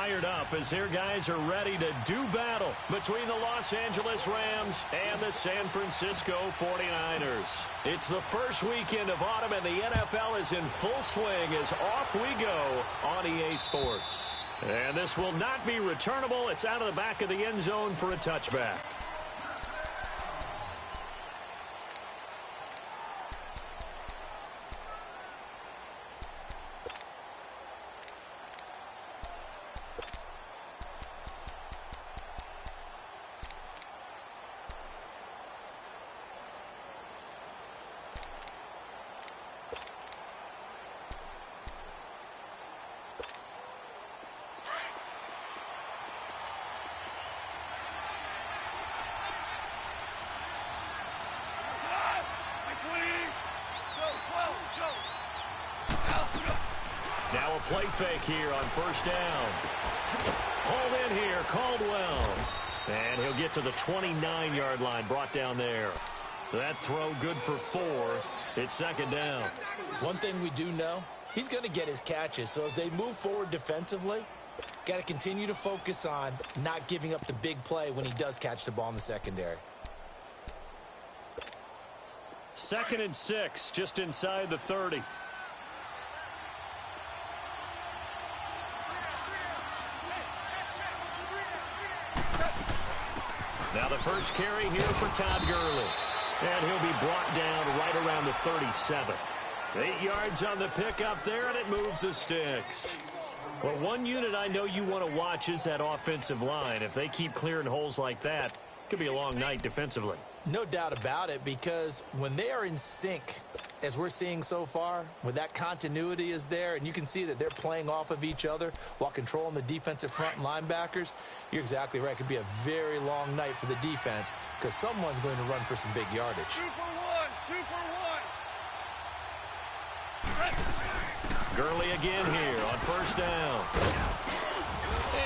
fired up as their guys are ready to do battle between the Los Angeles Rams and the San Francisco 49ers. It's the first weekend of autumn, and the NFL is in full swing as off we go on EA Sports. And this will not be returnable. It's out of the back of the end zone for a touchback. Now a play fake here on first down. Hauled in here, Caldwell. And he'll get to the 29-yard line, brought down there. That throw good for 4. It's second down. One thing we do know, he's going to get his catches. So as they move forward defensively, got to continue to focus on not giving up the big play when he does catch the ball in the secondary. 2nd and 6, just inside the 30. Now the first carry here for Todd Gurley. And he'll be brought down right around the 37. 8 yards on the pickup there, and it moves the sticks. Well, one unit I know you want to watch is that offensive line. If they keep clearing holes like that, it could be a long night defensively. No doubt about it, because when they are in sync, as we're seeing so far, when that continuity is there, and you can see that they're playing off of each other while controlling the defensive front and linebackers, you're exactly right. It could be a very long night for the defense because someone's going to run for some big yardage. Super one. Gurley again here on first down.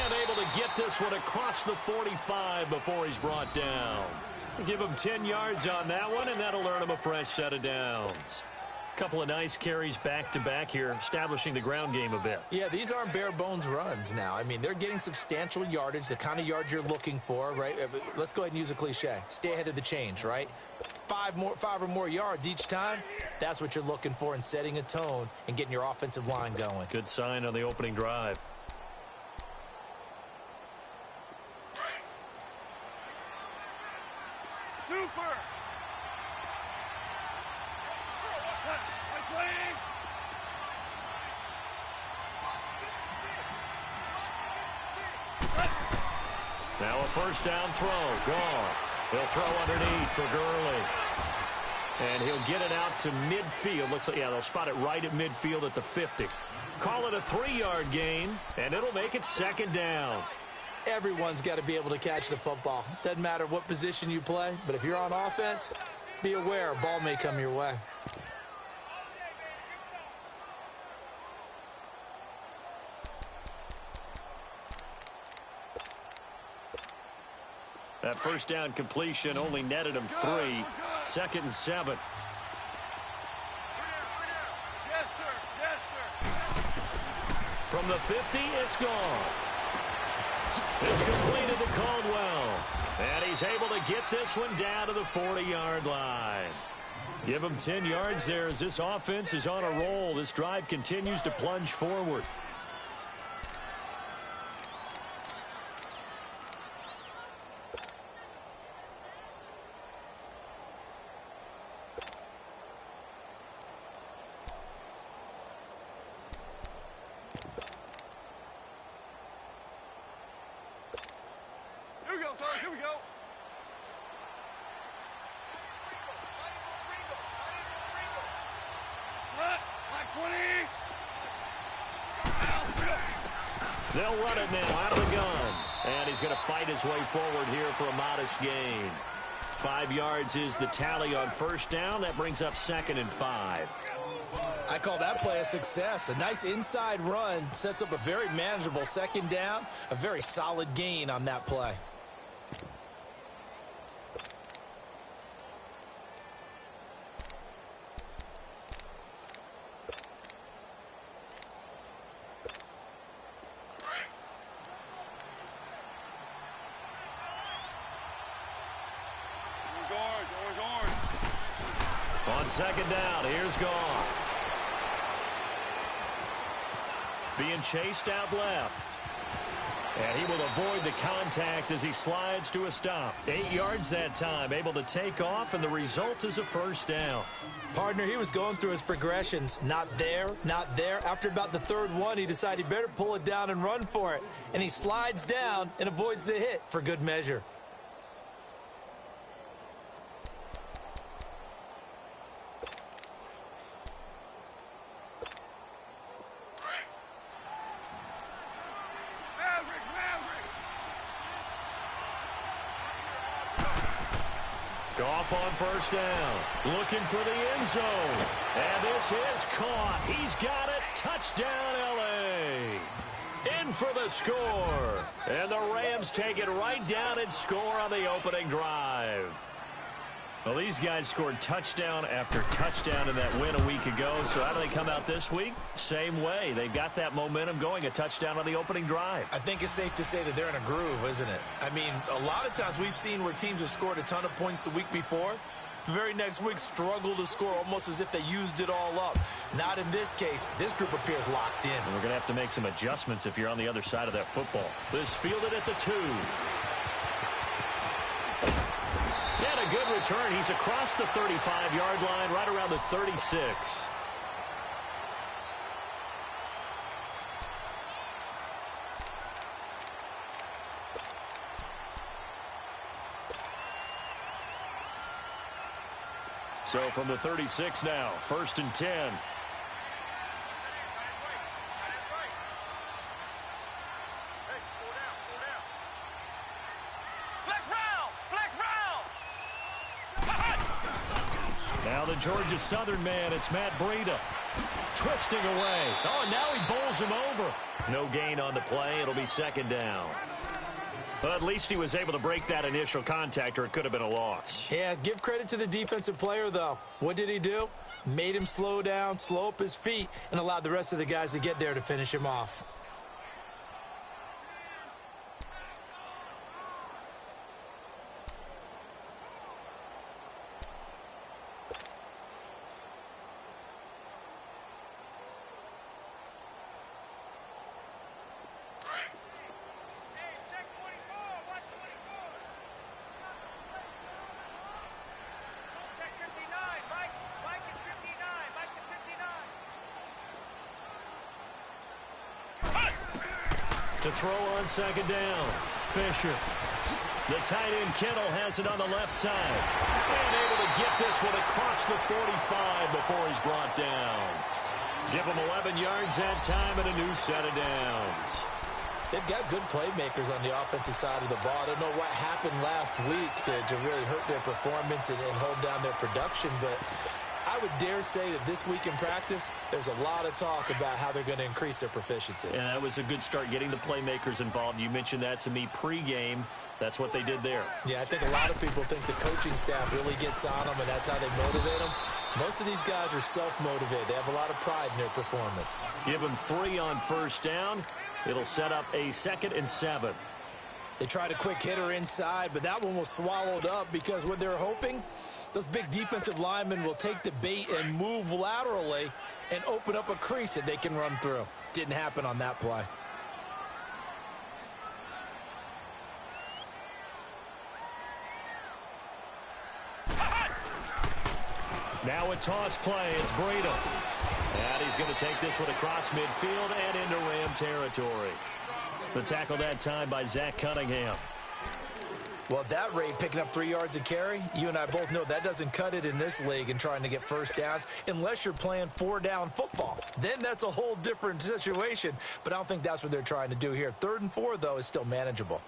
And able to get this one across the 45 before he's brought down. Give him 10 yards on that one, and that'll earn him a fresh set of downs. Couple of nice carries back-to-back here, establishing the ground game a bit. Yeah, these aren't bare-bones runs now. I mean, they're getting substantial yardage, the kind of yards you're looking for, right? Let's go ahead and use a cliche. Stay ahead of the change, right? 5 or more yards each time, that's what you're looking for in setting a tone and getting your offensive line going. Good sign on the opening drive. Super. Now a first down throw. Gone. He'll throw underneath for Gurley. And he'll get it out to midfield. Looks like, yeah, they'll spot it right at midfield at the 50. Call it a 3-yard gain, and it'll make it second down. Everyone's got to be able to catch the football. Doesn't matter what position you play, but if you're on offense, be aware a ball may come your way. That first down completion only netted him 3. 2nd and 7. From the 50, it's gone. It's completed to Caldwell. And he's able to get this one down to the 40-yard line. Give him 10 yards there as this offense is on a roll. This drive continues to plunge forward. Here we go. They'll run it now out of the gun. And he's going to fight his way forward here for a modest gain. 5 yards is the tally on first down. That brings up 2nd and 5. I call that play a success. A nice inside run sets up a very manageable second down. A very solid gain on that play. On second down, here's Goff. Being chased out left. And he will avoid the contact as he slides to a stop. 8 yards that time, able to take off, and the result is a first down. Partner, he was going through his progressions. Not there, not there. After about the third one, he decided he better pull it down and run for it. And he slides down and avoids the hit for good measure. Goff on first down, looking for the end zone. And this is caught. He's got it. Touchdown, L.A. In for the score. And the Rams take it right down and score on the opening drive. Well, these guys scored touchdown after touchdown in that win a week ago. So how do they come out this week? Same way. They've got that momentum going, a touchdown on the opening drive. I think it's safe to say that they're in a groove, isn't it? I mean, a lot of times we've seen where teams have scored a ton of points the week before. The very next week struggle to score almost as if they used it all up. Not in this case. This group appears locked in. And we're going to have to make some adjustments if you're on the other side of that football. This fielded at the 2. And a good return. He's across the 35-yard line, right around the 36. So from the 36 now, 1st and 10. Now the Georgia Southern man, it's Matt Breida. Twisting away. Oh, and now he bowls him over. No gain on the play. It'll be 2nd down. But at least he was able to break that initial contact, or it could have been a loss. Yeah, give credit to the defensive player, though. What did he do? Made him slow down, slow up his feet, and allowed the rest of the guys to get there to finish him off. To throw on 2nd down, Fisher. The tight end Kittle has it on the left side. And able to get this one across the 45 before he's brought down. Give him 11 yards that time and a new set of downs. They've got good playmakers on the offensive side of the ball. I don't know what happened last week to really hurt their performance and hold down their production, but I would dare say that this week in practice, there's a lot of talk about how they're going to increase their proficiency. Yeah, that was a good start, getting the playmakers involved. You mentioned that to me pregame. That's what they did there. Yeah, I think a lot of people think the coaching staff really gets on them, and that's how they motivate them. Most of these guys are self-motivated. They have a lot of pride in their performance. Give them 3 on 1st down. It'll set up a 2nd and 7. They tried a quick hitter inside, but that one was swallowed up because what they're hoping, those big defensive linemen will take the bait and move laterally and open up a crease that they can run through. Didn't happen on that play. Now a toss play. It's Breida. And he's going to take this one across midfield and into Ram territory. The tackle that time by Zach Cunningham. Well, at that rate, picking up 3 yards a carry, you and I both know that doesn't cut it in this league and trying to get 1st downs unless you're playing 4-down football. Then that's a whole different situation, but I don't think that's what they're trying to do here. 3rd and 4, though, is still manageable.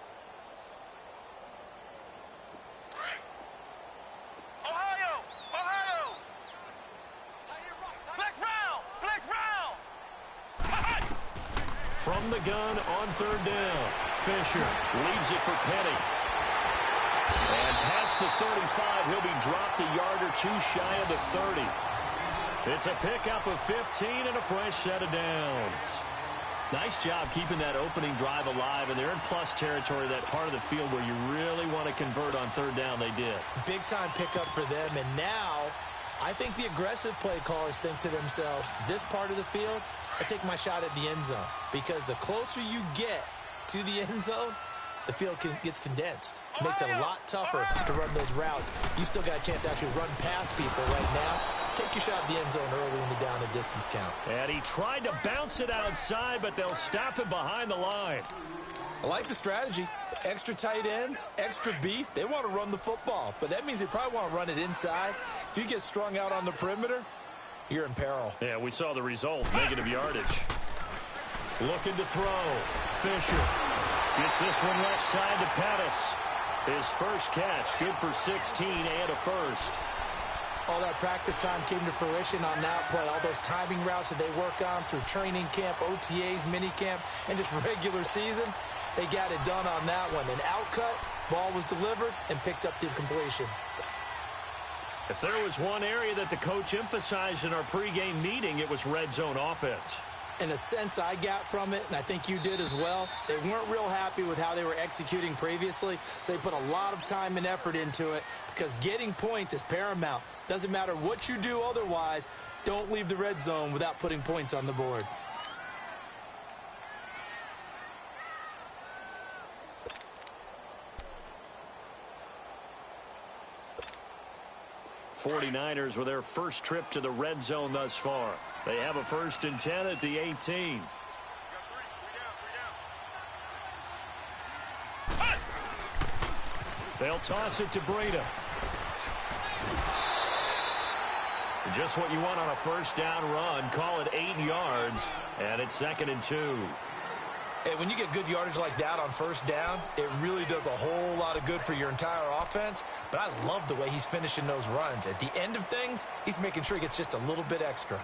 From the gun on 3rd down, Fisher leaves it for Penny. And past the 35, he'll be dropped a yard or 2 shy of the 30. It's a pickup of 15 and a fresh set of downs. Nice job keeping that opening drive alive, and they're in plus territory, that part of the field where you really want to convert on 3rd down. They did. Big-time pickup for them, and now I think the aggressive play callers think to themselves, this part of the field, I take my shot at the end zone. Because the closer you get to the end zone, the field gets condensed. It makes it a lot tougher to run those routes. You still got a chance to actually run past people right now. Take your shot at the end zone early in the down and distance count. And he tried to bounce it outside, but they'll stop him behind the line. I like the strategy. Extra tight ends, extra beef. They want to run the football, but that means they probably want to run it inside. If you get strung out on the perimeter, you're in peril. Yeah, we saw the result, negative yardage. Looking to throw. Fisher gets this one left side to Pettis. His first catch, good for 16 and a first. All that practice time came to fruition on that play. All those timing routes that they work on through training camp, OTAs, minicamp, and just regular season, they got it done on that one. An outcut, ball was delivered, and picked up the completion. If there was one area that the coach emphasized in our pregame meeting, it was red zone offense. In a sense I got from it, and I think you did as well, they weren't real happy with how they were executing previously, so they put a lot of time and effort into it because getting points is paramount. Doesn't matter what you do otherwise, don't leave the red zone without putting points on the board. '49ers with their first trip to the red zone thus far. They have a 1st and 10 at the 18. They'll toss it to Breida. Just what you want on a first down run. Call it 8 yards, and it's 2nd and 2. Hey, when you get good yardage like that on first down, it really does a whole lot of good for your entire offense. But I love the way he's finishing those runs. At the end of things, he's making sure he gets just a little bit extra.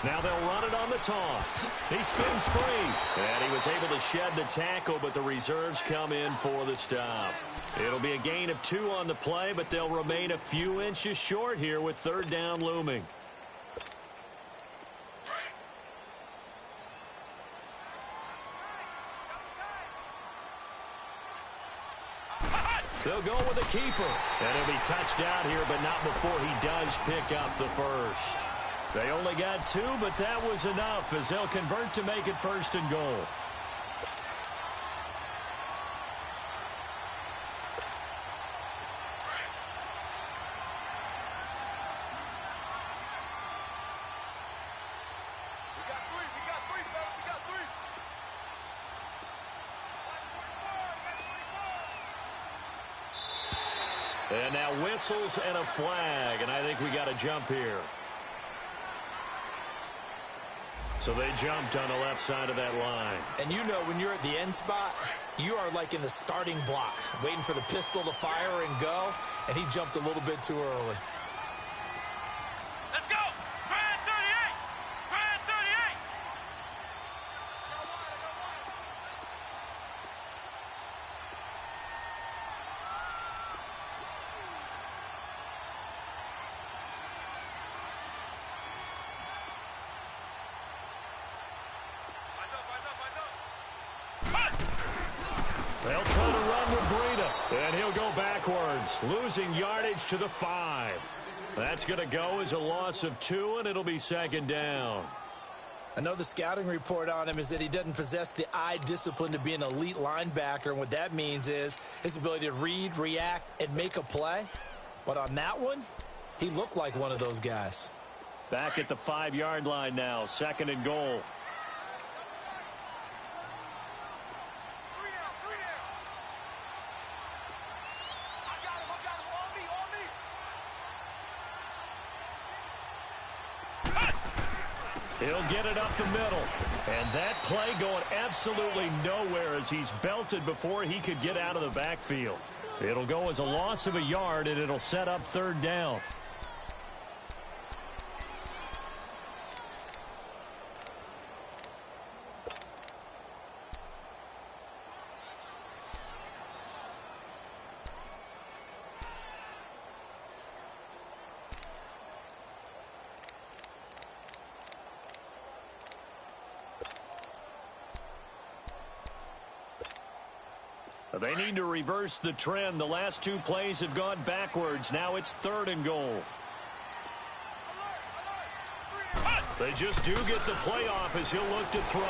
Now they'll run it on the toss. He spins free. And he was able to shed the tackle, but the reserves come in for the stop. It'll be a gain of 2 on the play, but they'll remain a few inches short here with 3rd down looming. They'll go with a keeper. And he'll be touched out here, but not before he does pick up the first. They only got 2, but that was enough as they'll convert to make it 1st and goal. And now whistles and a flag, and I think we got a jump here. So they jumped on the left side of that line. And you know when you're at the end spot, you are like in the starting blocks, waiting for the pistol to fire and go, and he jumped a little bit too early. Let's go! Grand 38! Grand 38! They'll try to run with Breida, and he'll go backwards, losing yardage to the 5. That's going to go as a loss of 2, and it'll be 2nd down. I know the scouting report on him is that he doesn't possess the eye discipline to be an elite linebacker, and what that means is his ability to read, react, and make a play. But on that one, he looked like one of those guys. Back at the 5-yard line now, 2nd and goal. He'll get it up the middle. And that play going absolutely nowhere as he's belted before he could get out of the backfield. It'll go as a loss of a yard, and it'll set up 3rd down. They need to reverse the trend. The last two plays have gone backwards. Now it's 3rd and goal. They just do get the play off as he'll look to throw.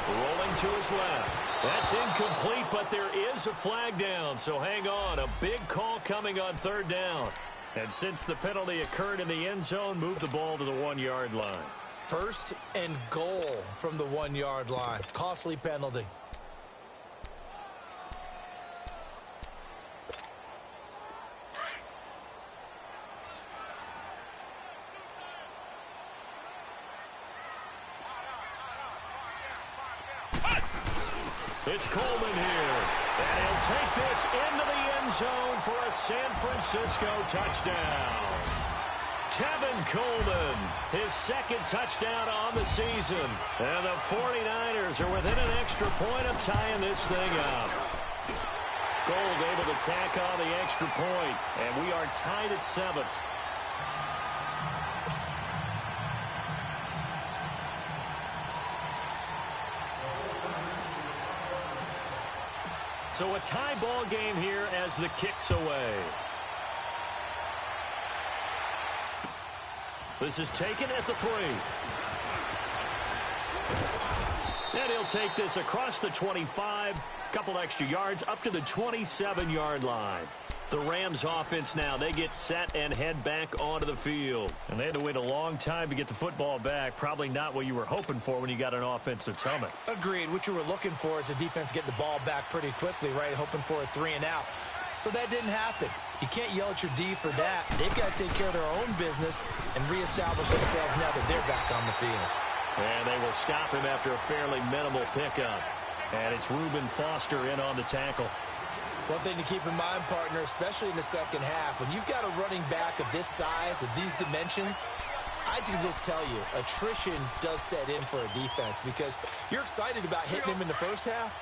Rolling to his left. That's incomplete, but there is a flag down, so hang on. A big call coming on 3rd down. And since the penalty occurred in the end zone, move the ball to the 1-yard line. 1st and goal from the 1-yard line. Costly penalty. It's Coleman here. And he'll take this into the end zone for a San Francisco touchdown. Tevin Coleman, his 2nd touchdown on the season. And the 49ers are within an extra point of tying this thing up. Gold able to tack on the extra point, and we are tied at 7. So a tie ball game here as the kick's away. This is taken at the 3. And he'll take this across the 25, couple extra yards up to the 27-yard line. The Rams offense now, they get set and head back onto the field. And they had to wait a long time to get the football back. Probably not what you were hoping for when you got an offense that's humming. Agreed. What you were looking for is the defense getting the ball back pretty quickly, right? Hoping for a 3 and out. So that didn't happen. You can't yell at your D for that. They've got to take care of their own business and reestablish themselves now that they're back on the field. And they will stop him after a fairly minimal pickup. And it's Reuben Foster in on the tackle. One thing to keep in mind, partner, especially in the second half, when you've got a running back of this size, of these dimensions, I can just tell you, attrition does set in for a defense because you're excited about hitting him in the first half.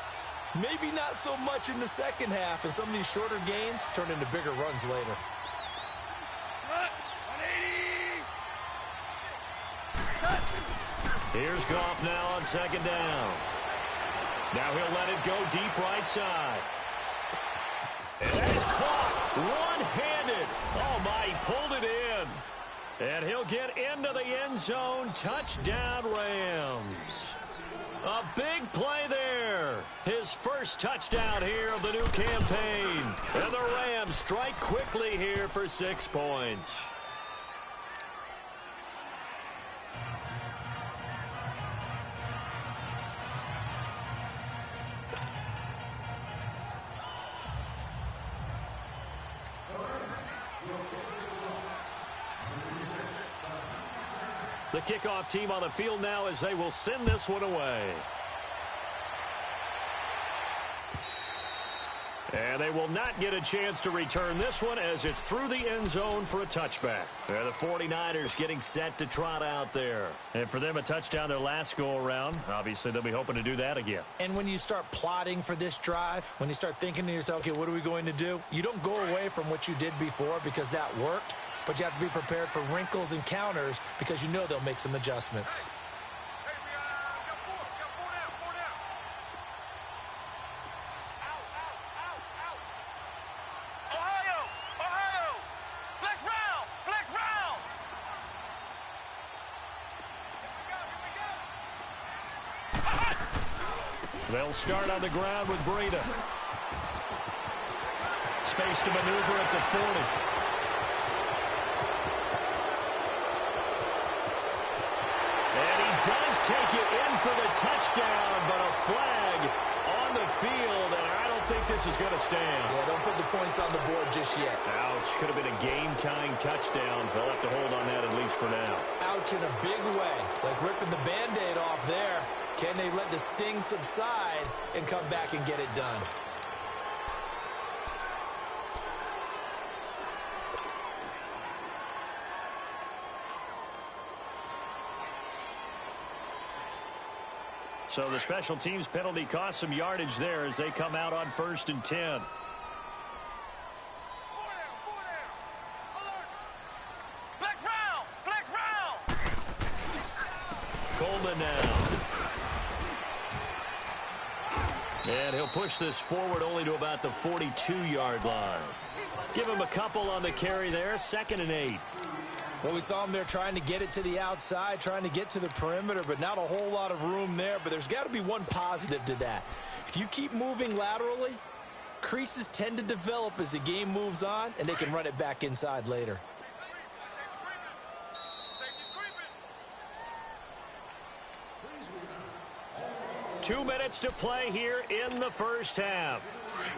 Maybe not so much in the second half, and some of these shorter gains turn into bigger runs later. Here's Goff now on 2nd down. Now he'll let it go deep right side. And that is caught one-handed. Oh, my, he pulled it in. And he'll get into the end zone. Touchdown, Rams. A big play there. His first touchdown here of the new campaign. And the Rams strike quickly here for 6 points. The kickoff team on the field now as they will send this one away. And they will not get a chance to return this one as it's through the end zone for a touchback. And the 49ers getting set to trot out there. And for them, a touchdown their last go-around. Obviously, they'll be hoping to do that again. And when you start plotting for this drive, when you start thinking to yourself, okay, what are we going to do? You don't go away from what you did before because that worked. But you have to be prepared for wrinkles and counters because you know they'll make some adjustments. They'll start on the ground with Breida. Space to maneuver at the 40. Does take it in for the touchdown, but a flag on the field, and I don't think this is going to stand. Yeah, don't put the points on the board just yet. Ouch. Could have been a game-tying touchdown. They'll have to hold on that at least for now. Ouch in a big way. Like ripping the Band-Aid off there. Can they let the sting subside and come back and get it done? So the special teams penalty cost some yardage there as they come out on 1st and 10. Flex round! Coleman now. And he'll push this forward only to about the 42-yard line. Give him a couple on the carry there, 2nd and 8. Well, we saw him there trying to get it to the outside, trying to get to the perimeter, but not a whole lot of room there. But there's got to be one positive to that. If you keep moving laterally, creases tend to develop as the game moves on, and they can run it back inside later. Two minutes to play here in the first half.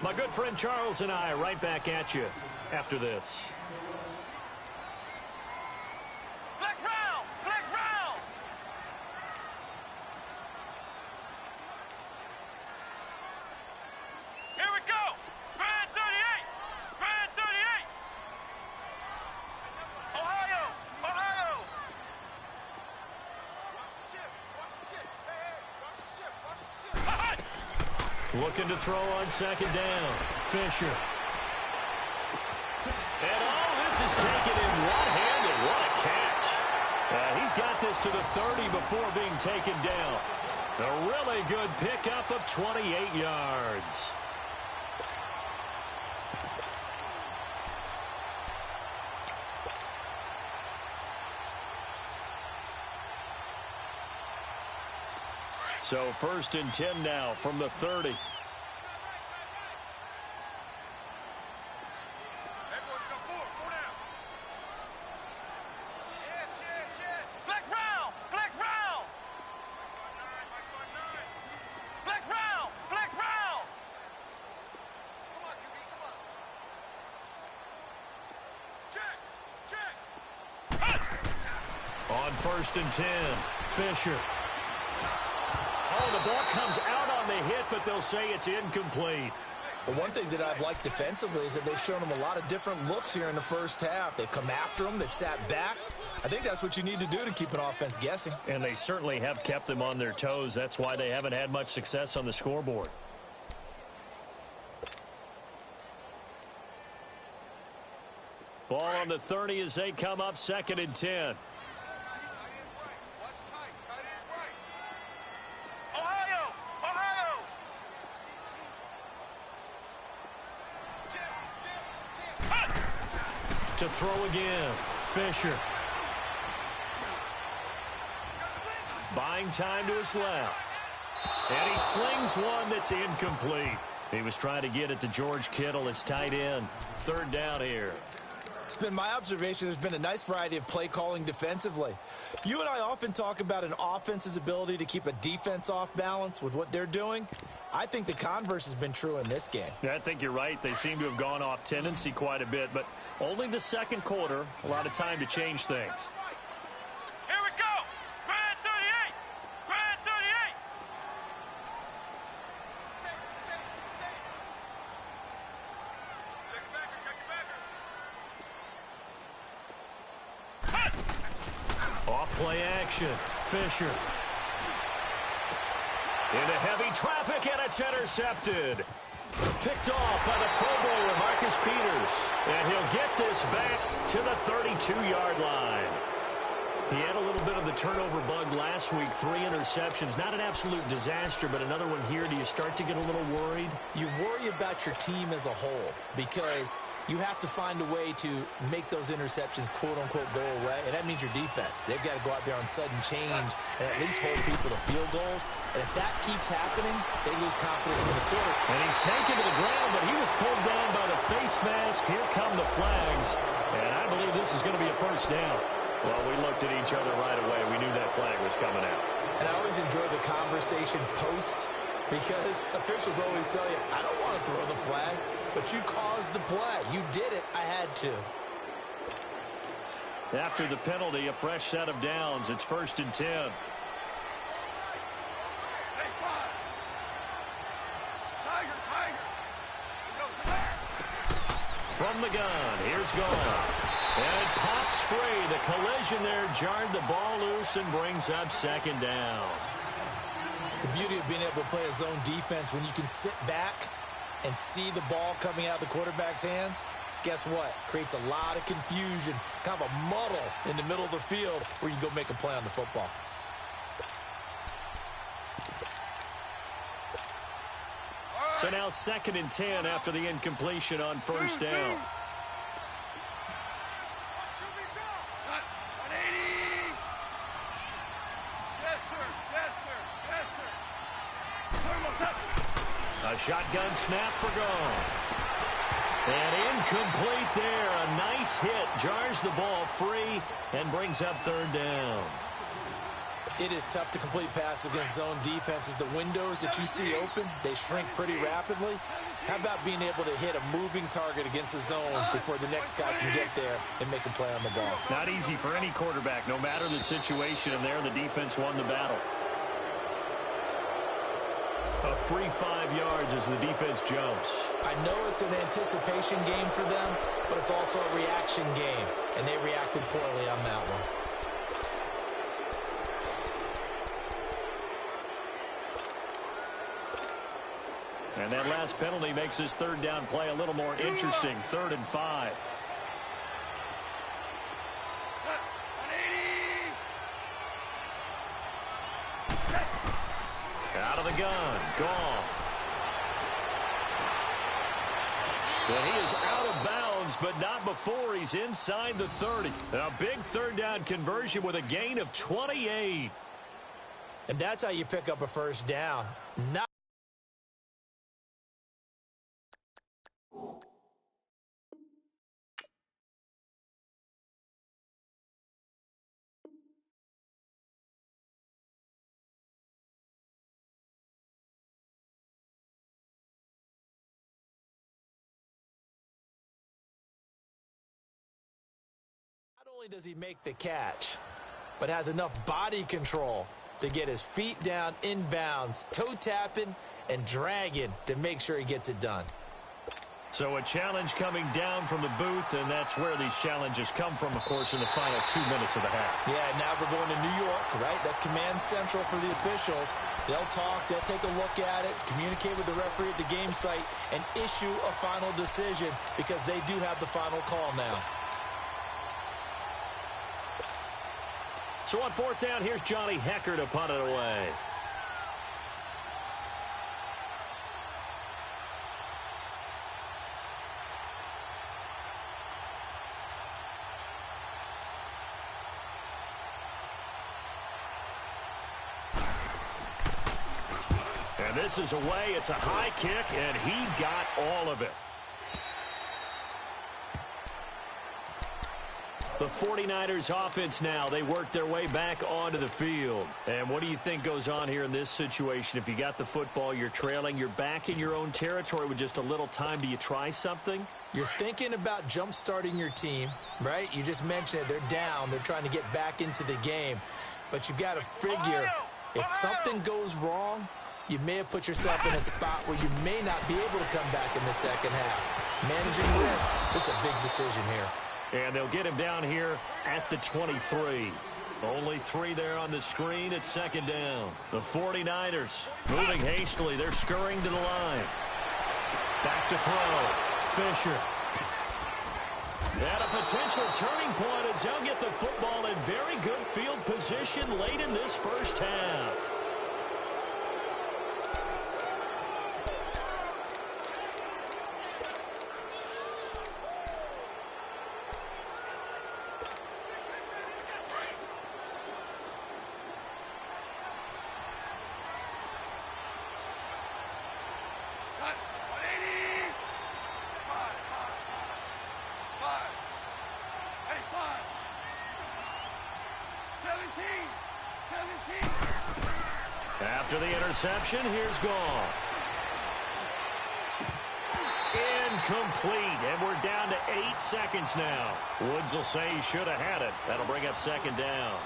My good friend Charles and I right back at you after this. Flex round! Flex round! Here we go! Spread 38! Spread 38! Ohio! Ohio! Watch the ship! Watch the ship! Hey, watch the ship! Watch the ship! Looking to throw on 2nd down. Fisher. And this is taken in one-handed. What a catch. He's got this to the 30 before being taken down. A really good pickup of 28 yards. So 1st and 10 now from the 30. On 1st and 10, Fisher. Oh, the ball comes out on the hit, but they'll say it's incomplete. Well, one thing that I've liked defensively is that they've shown them a lot of different looks here in the first half. They've come after them. They've sat back. I think that's what you need to do to keep an offense guessing. And they certainly have kept them on their toes. That's why they haven't had much success on the scoreboard. Ball on the 30 as they come up 2nd and 10. To throw again, Fisher. Buying time to his left. And he slings one that's incomplete. He was trying to get it to George Kittle, his tight end. 3rd down here. It's been my observation there's been a nice variety of play calling defensively. You and I often talk about an offense's ability to keep a defense off balance with what they're doing. I think the converse has been true in this game. Yeah, I think you're right. They seem to have gone off tendency quite a bit, but only the 2nd quarter, a lot of time to change things. Here we go! Spread 38! Spread 38! Check it back, Off play action. Fisher. Into heavy traffic, and it's intercepted. Picked off by the Pro Bowler, Marcus Peters. And he'll get this back to the 32-yard line. He had a little bit of the turnover bug last week, 3 interceptions. Not an absolute disaster, but another one here. Do you start to get a little worried? You worry about your team as a whole because you have to find a way to make those interceptions, quote-unquote, go away, and that means your defense. They've got to go out there on sudden change and at least hold people to field goals. And if that keeps happening, they lose confidence in the quarter. And he's taken to the ground, but he was pulled down by the face mask. Here come the flags, and I believe this is going to be a 1st down. Well, we looked at each other right away. We knew that flag was coming out. And I always enjoy the conversation post because officials always tell you, I don't want to throw the flag, but you caused the play. You did it. I had to. After the penalty, a fresh set of downs. It's 1st and 10. From the gun, here's Gone. And it pops free. The collision there jarred the ball loose and brings up 2nd down. The beauty of being able to play a zone defense when you can sit back and see the ball coming out of the quarterback's hands, guess what? Creates a lot of confusion, kind of a muddle in the middle of the field where you can go make a play on the football. So now 2nd and 10 after the incompletion on first down. A shotgun snap for Goff. And incomplete there. A nice hit. Jars the ball free and brings up 3rd down. It is tough to complete passes against zone defenses. The windows that you see open, they shrink pretty rapidly. How about being able to hit a moving target against a zone before the next guy can get there and make a play on the ball? Not easy for any quarterback, no matter the situation, and there the defense won the battle. A free 5 yards as the defense jumps. I know it's an anticipation game for them, but it's also a reaction game, and they reacted poorly on that one. And that last penalty makes his 3rd down play a little more interesting. 3rd and 5. Out of the gun. Goff. And he is out of bounds, but not before he's inside the 30. A big 3rd down conversion with a gain of 28. And that's how you pick up a 1st down. Not only does he make the catch, but has enough body control to get his feet down inbounds, toe tapping and dragging to make sure he gets it done. So a challenge coming down from the booth, and that's where these challenges come from, of course, in the final 2 minutes of the half. Yeah, now we're going to New York, right? That's command central for the officials. They'll talk, they'll take a look at it, communicate with the referee at the game site, and issue a final decision because they do have the final call now. So on 4th down, here's Johnny Hecker to punt it away. And this is away. It's a high kick, and he got all of it. The 49ers offense now, they work their way back onto the field. And what do you think goes on here in this situation? If you got the football, you're trailing, you're back in your own territory with just a little time. Do you try something? You're thinking about jump-starting your team, right? You just mentioned it. They're down. They're trying to get back into the game. But you've got to figure, if something goes wrong, you may have put yourself in a spot where you may not be able to come back in the second half. Managing risk, this is a big decision here. And they'll get him down here at the 23. Only 3 there on the screen at 2nd down. The 49ers moving hastily. They're scurrying to the line. Back to throw. Fisher. And a potential turning point as they'll get the football in very good field position late in this first half. After the interception, here's Goff. Incomplete, and we're down to 8 seconds now. Woods will say he should have had it. That'll bring up 2nd down.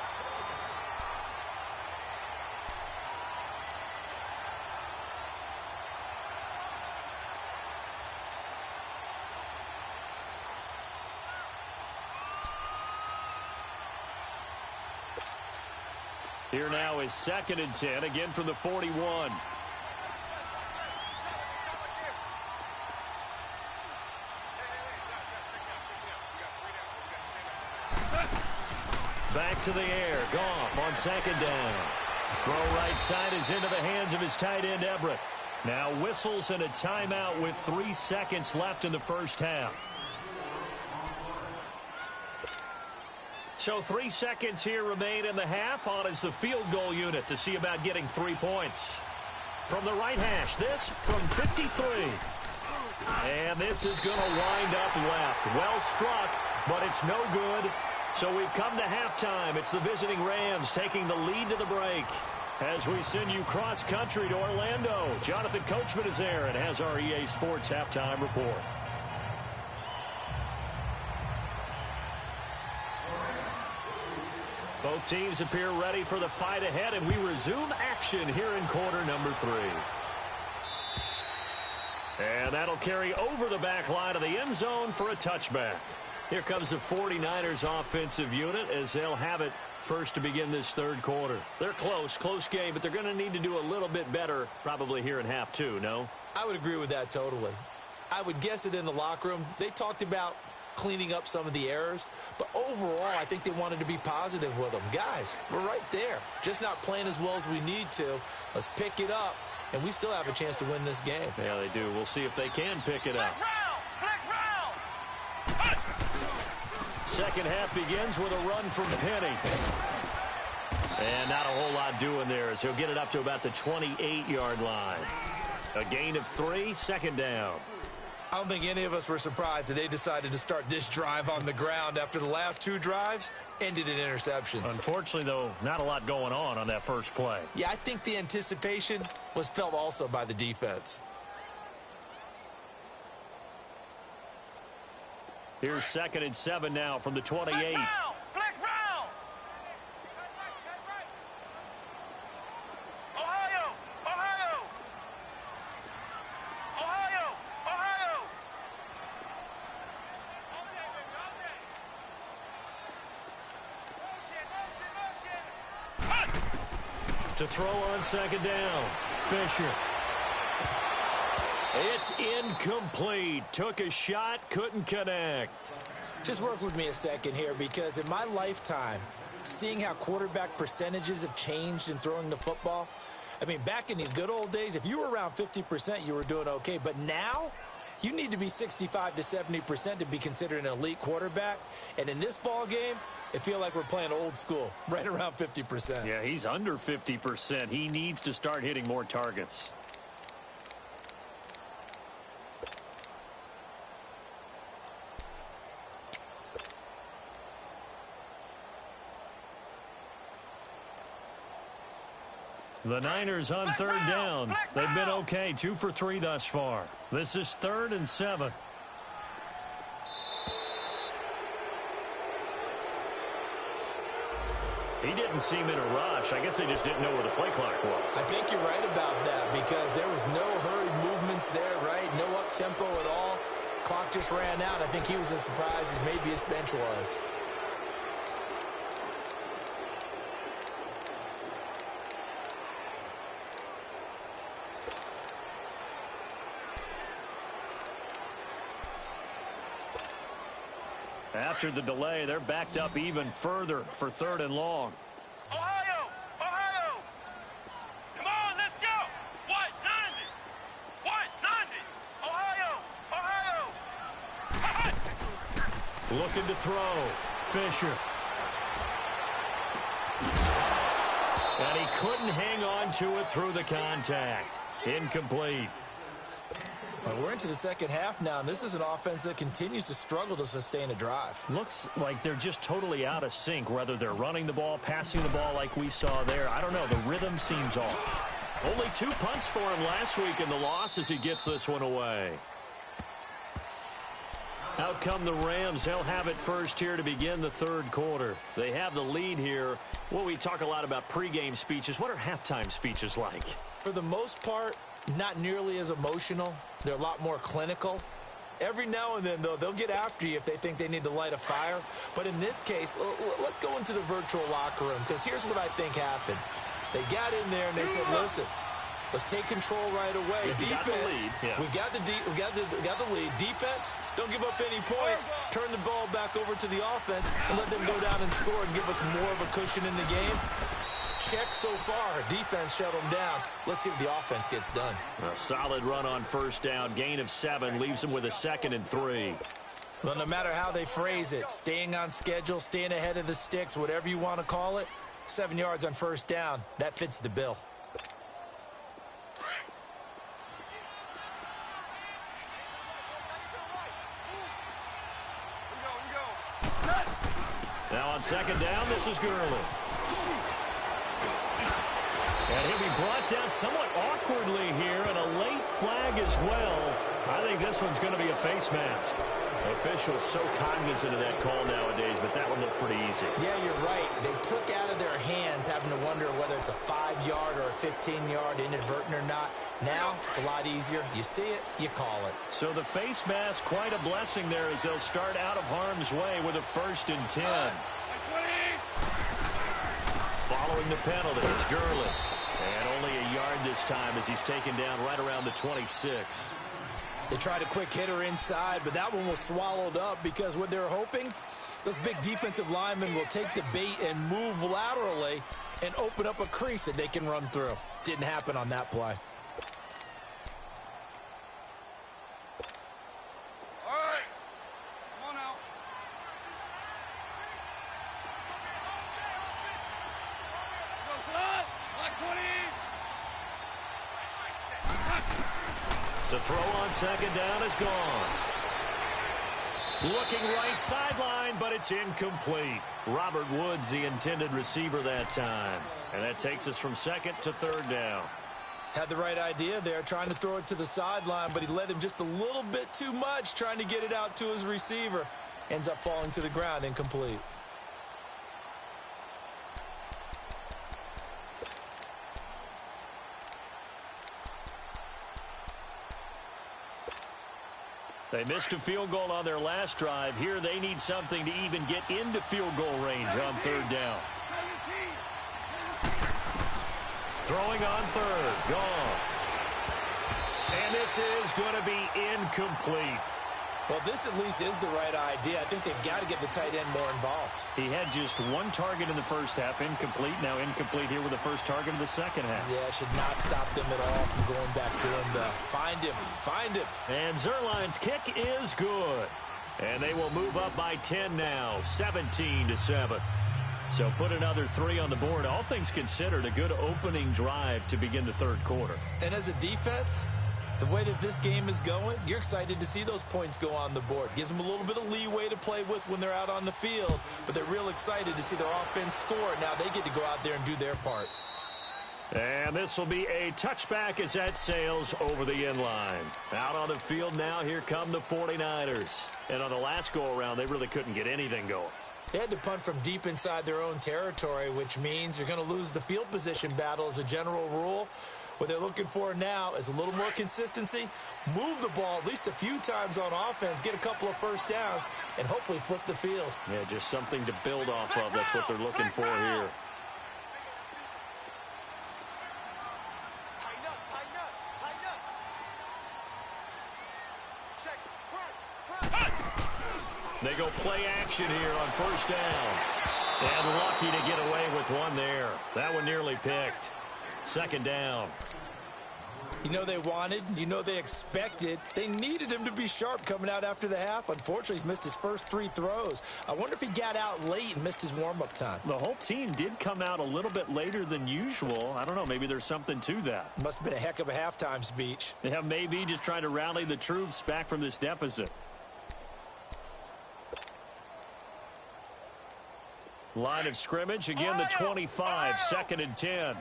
Here now is 2nd and 10, again from the 41. Back to the air. Goff on 2nd down. Throw right side is into the hands of his tight end, Everett. Now whistles and a timeout with 3 seconds left in the first half. So 3 seconds here remain in the half. On is the field goal unit to see about getting 3 points. From the right hash, this from 53. And this is going to wind up left. Well struck, but it's no good. So we've come to halftime. It's the visiting Rams taking the lead to the break. As we send you cross-country to Orlando, Jonathan Coachman is there and has our EA Sports halftime report. Both teams appear ready for the fight ahead, and we resume action here in quarter number 3. And that'll carry over the back line of the end zone for a touchback. Here comes the 49ers offensive unit as they'll have it first to begin this third quarter. They're close game, but they're going to need to do a little bit better probably here in half 2, no? I would agree with that totally. I would guess it in the locker room. They talked about cleaning up some of the errors, but overall I think they wanted to be positive with them. Guys, we're right there. Just not playing as well as we need to. Let's pick it up, and we still have a chance to win this game. Yeah, they do. We'll see if they can pick it up. Second half begins with a run from Penny. And not a whole lot doing there as he'll get it up to about the 28-yard line. A gain of 3, second down. I don't think any of us were surprised that they decided to start this drive on the ground after the last 2 drives ended in interceptions. Unfortunately, though, not a lot going on that first play. Yeah, I think the anticipation was felt also by the defense. Here's 2nd and 7 now from the 28. Flex round. Ohio. To throw on 2nd down, Fisher. It's incomplete. Took a shot, couldn't connect. Just work with me a second here, because in my lifetime, seeing how quarterback percentages have changed in throwing the football, I mean, back in the good old days, if you were around 50%, you were doing okay. But now, you need to be 65 to 70% to be considered an elite quarterback. And in this ball game, I feel like we're playing old school, right around 50%. Yeah, he's under 50%. He needs to start hitting more targets. The Niners on 3rd down. They've been okay, 2 for 3 thus far. This is 3rd and 7. He didn't seem in a rush. I guess they just didn't know where the play clock was. I think you're right about that, because there was no hurried movements there, right? No up-tempo at all. Clock just ran out. I think he was as surprised as maybe his bench was. After the delay, they're backed up even further for 3rd and long. Ohio! Come on, let's go! What? 90! Ohio! Looking to throw. Fisher. And he couldn't hang on to it through the contact. Incomplete. Well, we're into the second half now, and this is an offense that continues to struggle to sustain a drive. Looks like they're just totally out of sync, whether they're running the ball, passing the ball like we saw there. I don't know. The rhythm seems off. Only 2 punts for him last week in the loss as he gets this one away. Out come the Rams. They'll have it first here to begin the 3rd quarter. They have the lead here. Well, we talk a lot about pregame speeches. What are halftime speeches like? For the most part, not nearly as emotional. They're a lot more clinical. Every now and then, though, they'll get after you if they think they need to light a fire. But in this case, let's go into the virtual locker room, because here's what I think happened. They got in there and they said, listen, let's take control right away. Defense, we got the lead. Defense, don't give up any points. Turn the ball back over to the offense and let them go down and score and give us more of a cushion in the game. check so far. Defense shut them down. Let's see what the offense gets done. A solid run on first down. Gain of 7 leaves them with a 2nd and 3. Well, no matter how they phrase it, staying on schedule, staying ahead of the sticks, whatever you want to call it, 7 yards on first down, that fits the bill. Now on 2nd down, this is Gurley. And he'll be brought down somewhat awkwardly here, and a late flag as well. I think this one's going to be a face mask. Officials so cognizant of that call nowadays, but that one looked pretty easy. Yeah, you're right. They took out of their hands having to wonder whether it's a 5-yard or a 15-yard inadvertent or not. Now, it's a lot easier. You see it, you call it. So the face mask, quite a blessing there as they'll start out of harm's way with a 1st and 10. Following the penalty, it's Gurley. And only a yard this time as he's taken down right around the 26. They tried a quick hitter inside, but that one was swallowed up because what they're hoping, those big defensive linemen will take the bait and move laterally and open up a crease that they can run through. Didn't happen on that play. All right. Come on out. Go, son. Black 20. To throw on 2nd down is gone. Looking right sideline, but it's incomplete. Robert Woods, the intended receiver that time. And that takes us from 2nd to 3rd down. Had the right idea there, trying to throw it to the sideline, but he led him just a little bit too much, trying to get it out to his receiver. Ends up falling to the ground, incomplete. They missed a field goal on their last drive. Here they need something to even get into field goal range on 3rd down. Throwing on 3rd. Goff. And this is going to be incomplete. Well, this at least is the right idea. I think they've got to get the tight end more involved. He had just 1 target in the first half, incomplete. Now incomplete here with the first target of the second half. Yeah, should not stop them at all from going back to him. Find him. Find him. And Zerline's kick is good. And they will move up by 10 now, 17-7. So put another 3 on the board. All things considered, a good opening drive to begin the 3rd quarter. And as a defense, the way that this game is going, you're excited to see those points go on the board. Gives them a little bit of leeway to play with when they're out on the field, but they're real excited to see their offense score. Now they get to go out there and do their part. And this will be a touchback as that sails over the end line. Out on the field now, here come the 49ers. And on the last go-around, they really couldn't get anything going. They had to punt from deep inside their own territory, which means you're going to lose the field position battle as a general rule. What they're looking for now is a little more consistency, move the ball at least a few times on offense, get a couple of first downs, and hopefully flip the field. Yeah, just something to build off of. That's what they're looking for here. Tighten up, tighten up, tighten up. Check, press. They go play action here on first down. And lucky to get away with one there. That one nearly picked. 2nd down. You know they wanted, you know they expected. They needed him to be sharp coming out after the half. Unfortunately, he's missed his first 3 throws. I wonder if he got out late and missed his warm-up time. The whole team did come out a little bit later than usual. I don't know, maybe there's something to that. Must have been a heck of a halftime speech. Yeah, maybe just trying to rally the troops back from this deficit. Line of scrimmage, again the 25, 2nd and 10.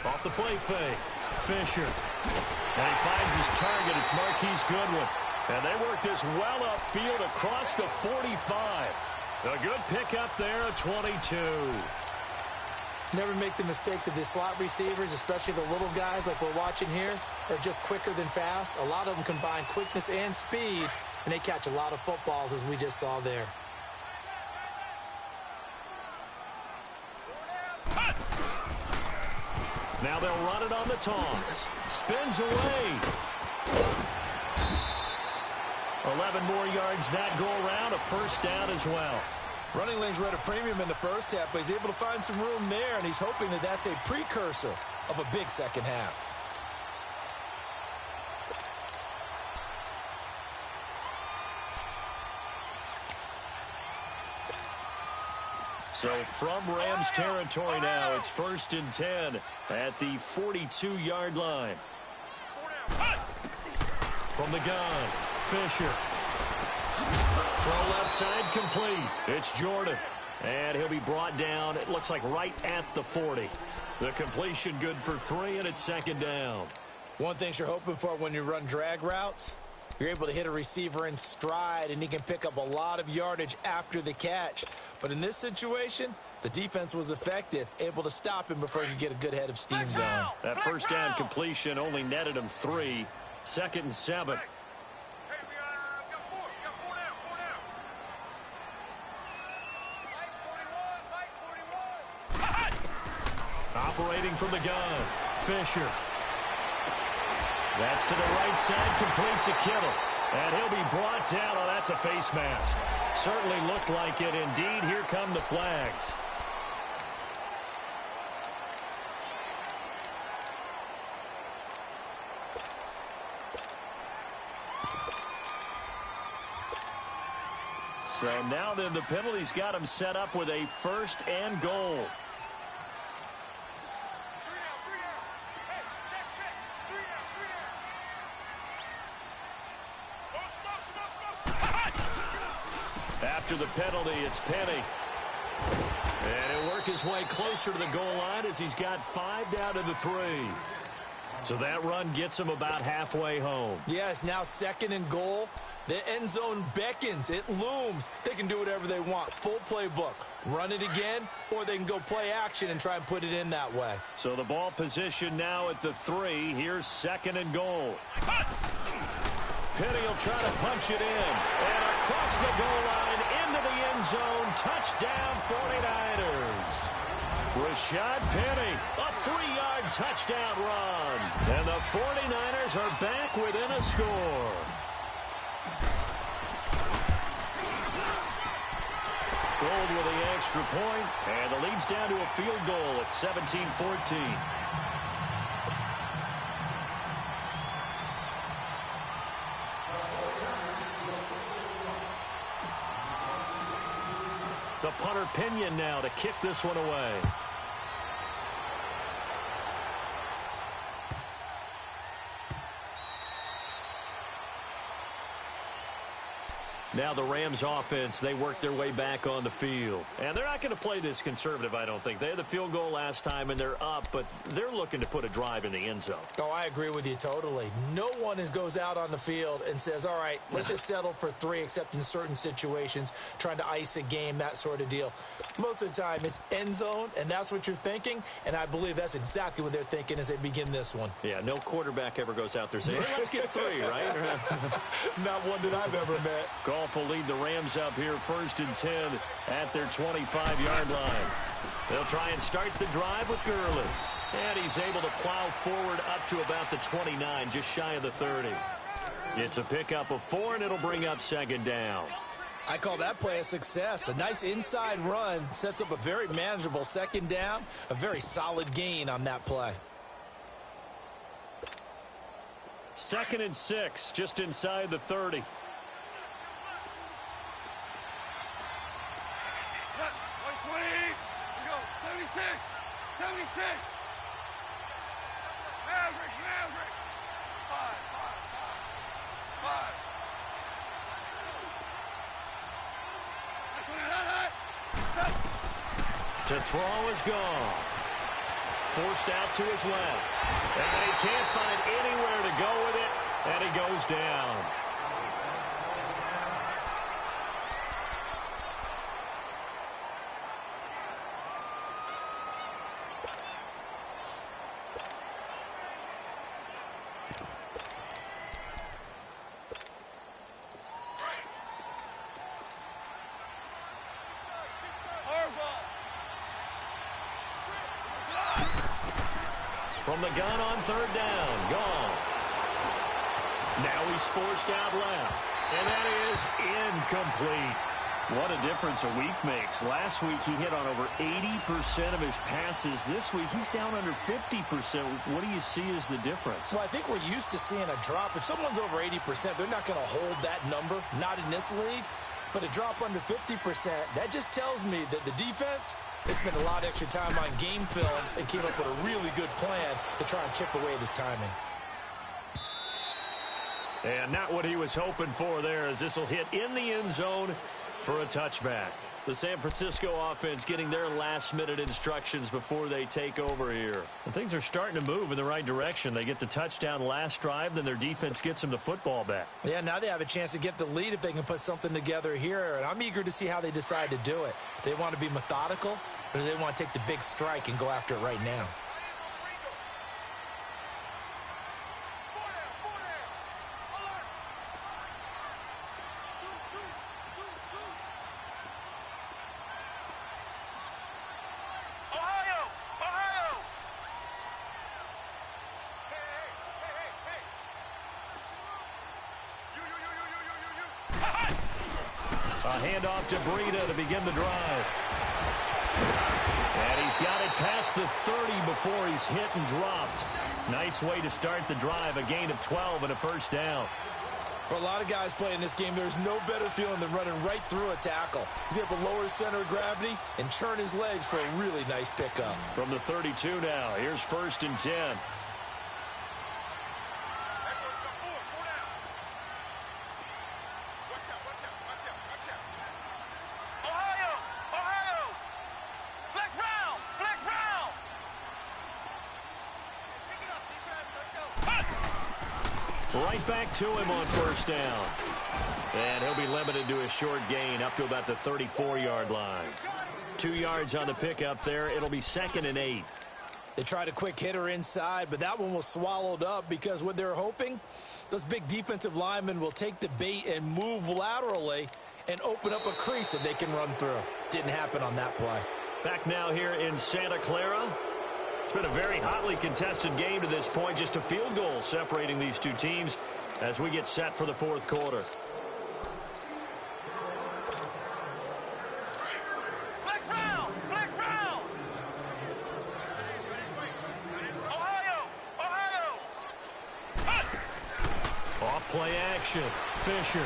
Off the play fake. Fisher. And he finds his target. It's Marquise Goodwin. And they work this well upfield across the 45. A good pickup there at 22. Never make the mistake that the slot receivers, especially the little guys like we're watching here, are just quicker than fast. A lot of them combine quickness and speed, and they catch a lot of footballs, as we just saw there. Now they'll run it on the toss. Spins away. A 11 more yards that go around, a first down as well. Running lanes were at a premium in the first half, but he's able to find some room there, and he's hoping that that's a precursor of a big second half. So from Rams territory now, it's 1st and 10 at the 42-yard line. From the gun, Fisher. Throw left side complete. It's Jordan. And he'll be brought down, it looks like right at the 40. The completion good for 3, and it's 2nd down. One thing you're hoping for when you run drag routes, you're able to hit a receiver in stride, and he can pick up a lot of yardage after the catch. But in this situation, the defense was effective, able to stop him before he could get a good head of steam going. That first down completion only netted him 3. 2nd and 7. Hey, we got 4. We got 4 down. 4 down. Light 41. Operating from the gun, Fisher. That's to the right side, complete to Kittle. And he'll be brought down. Oh, that's a face mask. Certainly looked like it. Indeed, here come the flags. So now then the penalty's got him set up with a 1st and goal. 3 down. Hey, check. 3 down. Motion. After the penalty, it's Penny. And he'll work his way closer to the goal line as he's got 5 down to the 3. So that run gets him about halfway home. Yeah, it's now 2nd and goal. The end zone beckons. It looms. They can do whatever they want. Full playbook. Run it again, or they can go play action and try and put it in that way. So the ball position now at the 3. Here's 2nd and goal. Penny will try to punch it in. And across the goal line into the end zone. Touchdown 49ers. Rashad Penny, a 3-yard touchdown run. And the 49ers are back within a score. Gold with the extra point, and the lead's down to a field goal at 17-14. The punter Pinion now to kick this one away. Now the Rams offense, they work their way back on the field. And they're not going to play this conservative, I don't think. They had the field goal last time, and they're up, but they're looking to put a drive in the end zone. Oh, I agree with you totally. No one goes out on the field and says, all right, let's just settle for 3, except in certain situations, trying to ice a game, that sort of deal. Most of the time, it's end zone, and that's what you're thinking, and I believe that's exactly what they're thinking as they begin this one. Yeah, no quarterback ever goes out there saying, hey, let's get 3, right? Not one that I've ever met. Goff will lead the Rams up here 1st and 10 at their 25-yard line. They'll try and start the drive with Gurley. And he's able to plow forward up to about the 29, just shy of the 30. It's a pickup of 4, and it'll bring up 2nd down. I call that play a success. A nice inside run sets up a very manageable 2nd down, a very solid gain on that play. 2nd and 6, just inside the 30. To throw is Goff. Forced out to his left. And he can't find anywhere to go with it, and he goes down. From the gun on 3rd down, Goff. Now he's forced out left. And that is incomplete. What a difference a week makes. Last week he hit on over 80% of his passes. This week he's down under 50%. What do you see as the difference? Well, I think we're used to seeing a drop. If someone's over 80%, they're not going to hold that number, not in this league. But a drop under 50%, that just tells me that the defense has spent a lot of extra time on game films and came up with a really good plan to try and chip away at his timing. And not what he was hoping for there, as this will hit in the end zone for a touchback. The San Francisco offense getting their last-minute instructions before they take over here. And things are starting to move in the right direction. They get the touchdown last drive, then their defense gets them the football back. Yeah, now they have a chance to get the lead if they can put something together here. And I'm eager to see how they decide to do it. Do they want to be methodical, or do they want to take the big strike and go after it right now? A handoff to Breida to begin the drive. And he's got it past the 30 before he's hit and dropped. Nice way to start the drive. A gain of 12 and a first down. For a lot of guys playing this game, there's no better feeling than running right through a tackle. He's able to lower his center of gravity and churn his legs for a really nice pickup. From the 32 now, here's 1st and 10. Right back to him on 1st down. And he'll be limited to a short gain up to about the 34-yard line. 2 yards on the pickup there. It'll be 2nd and 8. They tried a quick hitter inside, but that one was swallowed up because what they're hoping, those big defensive linemen will take the bait and move laterally and open up a crease that they can run through. Didn't happen on that play. Back now here in Santa Clara. It's been a very hotly contested game to this point. Just a field goal separating these two teams as we get set for the 4th quarter. Flex round! Flex round! Ohio! Off play action. Fisher.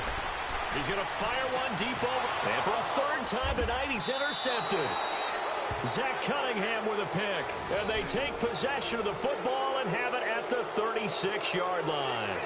He's going to fire one deep over. And for a 3rd time tonight, he's intercepted. Zach Cunningham with a pick. And they take possession of the football and have it at the 36-yard line.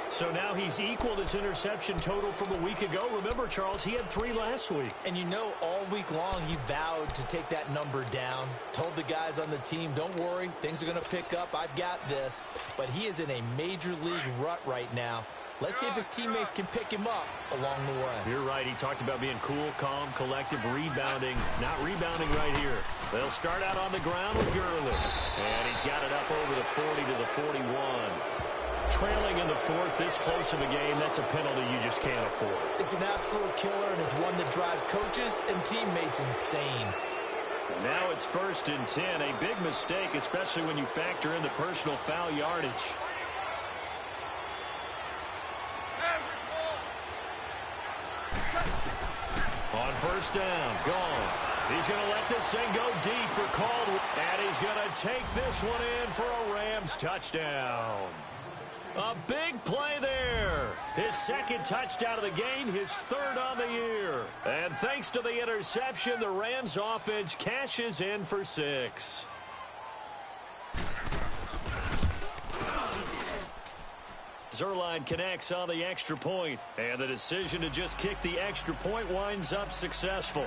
So now he's equaled his interception total from a week ago. Remember, Charles, he had 3 last week. And you know, all week long he vowed to take that number down. Told the guys on the team, don't worry, things are going to pick up. I've got this. But he is in a major league rut right now. Let's see if his teammates can pick him up along the way. You're right. He talked about being cool, calm, collective, rebounding. Not rebounding right here. They'll start out on the ground with Gurley. And he's got it up over the 40 to the 41. Trailing in the 4th, this close of a game, that's a penalty you just can't afford. It's an absolute killer, and it's one that drives coaches and teammates insane. Now it's 1st and 10. A big mistake, especially when you factor in the personal foul yardage. On 1st down, gone. He's going to let this thing go deep for Caldwell. And he's going to take this one in for a Rams touchdown. A big play there. His 2nd touchdown of the game, his 3rd on the year. And thanks to the interception, the Rams offense cashes in for 6. Zerline connects on the extra point, and the decision to just kick the extra point winds up successful.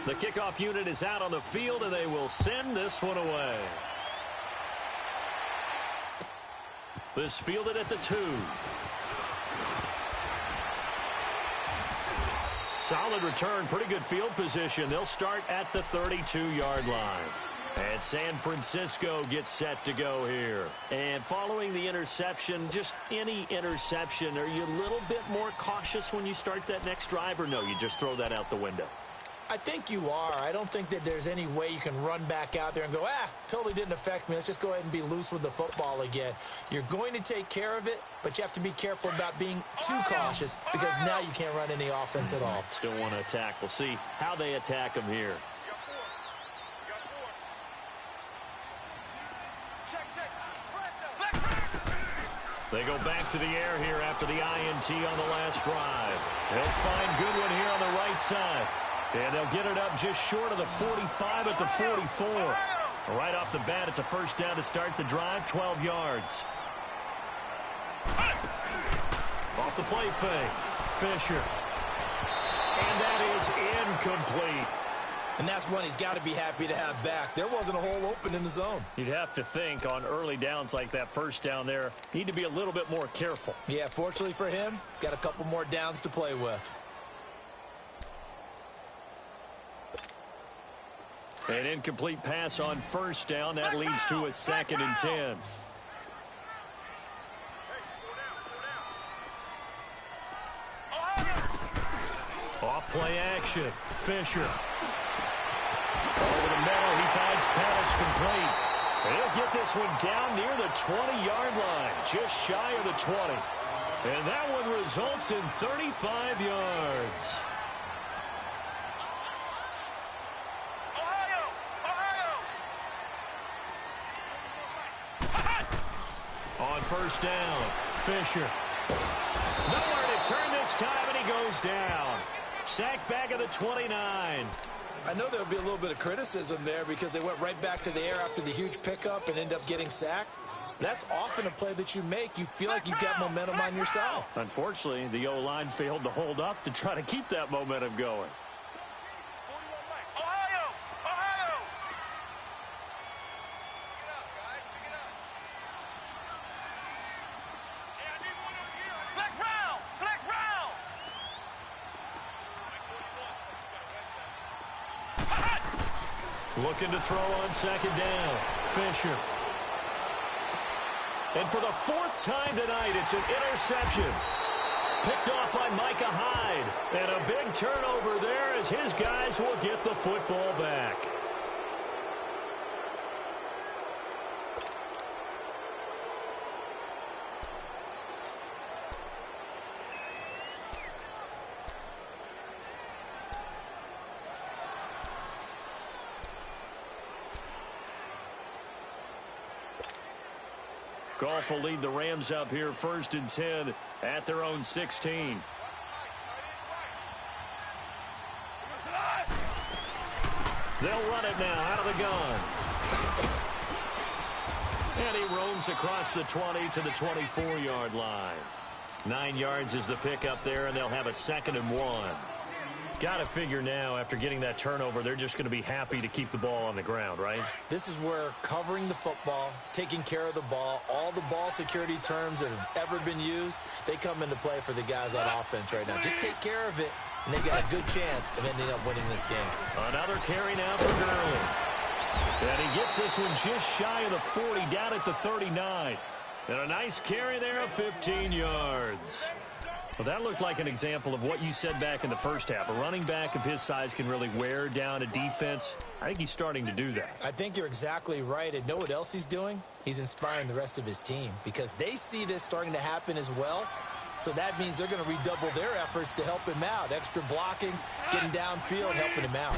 The kickoff unit is out on the field, and they will send this one away. This fielded at the 2. Solid return, pretty good field position. They'll start at the 32-yard line. And San Francisco gets set to go here. And following the interception, just any interception, are you a little bit more cautious when you start that next drive, or no, you just throw that out the window? I think you are. I don't think that there's any way you can run back out there and go, totally didn't affect me. Let's just go ahead and be loose with the football again. You're going to take care of it, but you have to be careful about being too cautious because now you can't run any offense at all. Still want to attack. We'll see how they attack them here. They go back to the air here after the INT on the last drive. They'll find Goodwin here on the right side. And they'll get it up just short of the 45 at the 44. Right off the bat, it's a first down to start the drive, 12 yards. Off the play fake, Fisher. And that is incomplete. And that's one he's got to be happy to have back. There wasn't a hole open in the zone. You'd have to think on early downs like that first down there, need to be a little bit more careful. Yeah, fortunately for him, got a couple more downs to play with. An incomplete pass on first down. That leads to a 2nd and 10. Off play action. Fisher. Over the middle, he finds Pettis complete. He'll get this one down near the 20-yard line, just shy of the 20. And that one results in 35 yards. On first down, Fisher. Nowhere to turn this time, and he goes down. Sacked back at the 29. I know there'll be a little bit of criticism there because they went right back to the air after the huge pickup and end up getting sacked. That's often a play that you make. You feel like you've got momentum on your side. Unfortunately, the O-line failed to hold up to try to keep that momentum going. Looking to throw on second down. Fisher. And for the 4th time tonight, it's an interception. Picked off by Micah Hyde. And a big turnover there as his guys will get the football back. Goff will lead the Rams up here 1st and 10 at their own 16. They'll run it now out of the gun. And he roams across the 20 to the 24-yard line. 9 yards is the pickup there, and they'll have a 2nd and 1. Got to figure now, after getting that turnover, they're just going to be happy to keep the ball on the ground, right? This is where covering the football, taking care of the ball, all the ball security terms that have ever been used, they come into play for the guys on offense right now. Just take care of it, and they've got a good chance of ending up winning this game. Another carry now for Gurley. And he gets this one just shy of the 40, down at the 39. And a nice carry there of 15 yards. Well, that looked like an example of what you said back in the first half. A running back of his size can really wear down a defense. I think he's starting to do that. I think you're exactly right. And know what else he's doing? He's inspiring the rest of his team because they see this starting to happen as well. So that means they're going to redouble their efforts to help him out. Extra blocking, getting downfield, helping him out.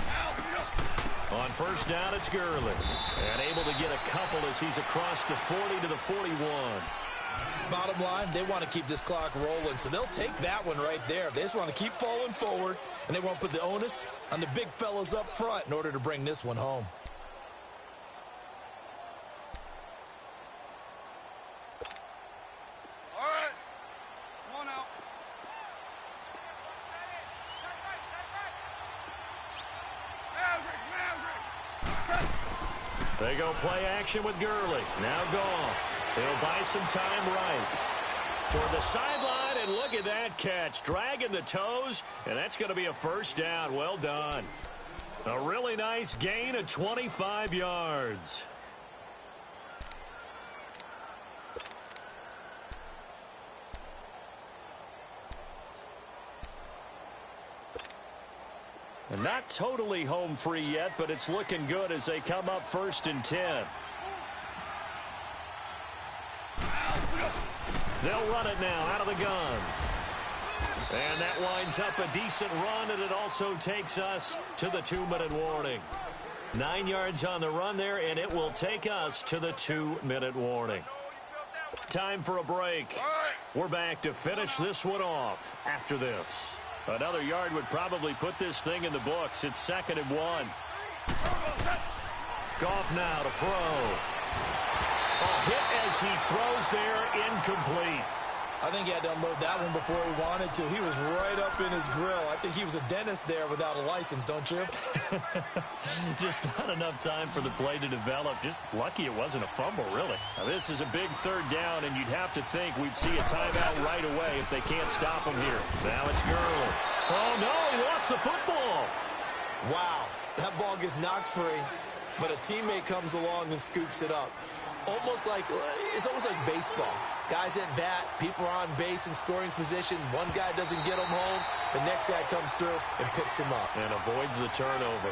On first down, it's Gurley. And able to get a couple as he's across the 40 to the 41. Bottom line, they want to keep this clock rolling, so they'll take that one right there. They just want to keep falling forward, and they want to put the onus on the big fellas up front in order to bring this one home. All right. One out. They go play action with Gurley. Now Goff. He'll buy some time right. Toward the sideline, and look at that catch. Dragging the toes, and that's going to be a first down. Well done. A really nice gain of 25 yards. And not totally home free yet, but it's looking good as they come up 1st and 10. They'll run it now out of the gun. And that winds up a decent run, and it also takes us to the 2-minute warning. 9 yards on the run there, and it will take us to the 2-minute warning. Time for a break. We're back to finish this one off after this. Another yard would probably put this thing in the books. It's 2nd and 1. Goff now to throw. A hit as he throws there, incomplete. I think he had to unload that one before he wanted to. He was right up in his grill. I think he was a dentist there without a license, don't you? Just not enough time for the play to develop. Just lucky it wasn't a fumble, really. Now, this is a big 3rd down, and you'd have to think we'd see a timeout right away if they can't stop him here. Now it's Gurley. Oh, no, he lost the football. Wow, that ball gets knocked free, but a teammate comes along and scoops it up. It's almost like baseball. Guys at bat, people are on base in scoring position. One guy doesn't get him home. The next guy comes through and picks him up. And avoids the turnover.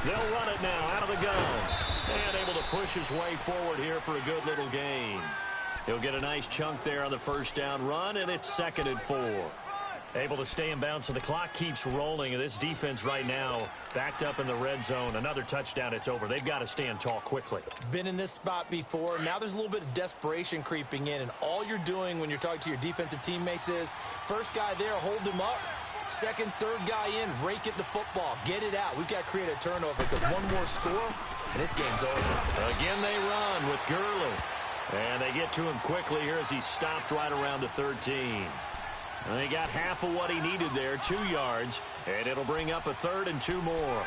They'll run it now out of the gun. And able to push his way forward here for a good little gain. He'll get a nice chunk there on the 1st down run, and it's 2nd and 4. Able to stay in bounds, so the clock keeps rolling. This defense right now backed up in the red zone. Another touchdown, it's over. They've got to stand tall quickly. Been in this spot before. Now there's a little bit of desperation creeping in, and all you're doing when you're talking to your defensive teammates is, first guy there, hold him up. 2nd, 3rd guy in, rake at the football. Get it out. We've got to create a turnover because one more score, and this game's over. Again, they run with Gurley. And they get to him quickly here as he's stopped right around the 13. And they got half of what he needed there, 2 yards. And it'll bring up a 3rd and 2 more.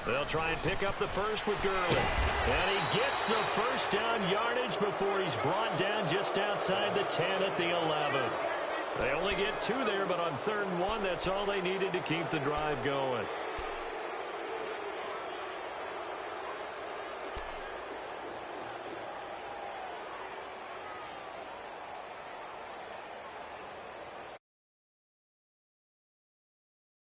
They'll try and pick up the 1st with Gurley. And he gets the 1st down yardage before he's brought down just outside the 10 at the 11. They only get 2 there, but on 3rd and 1, that's all they needed to keep the drive going.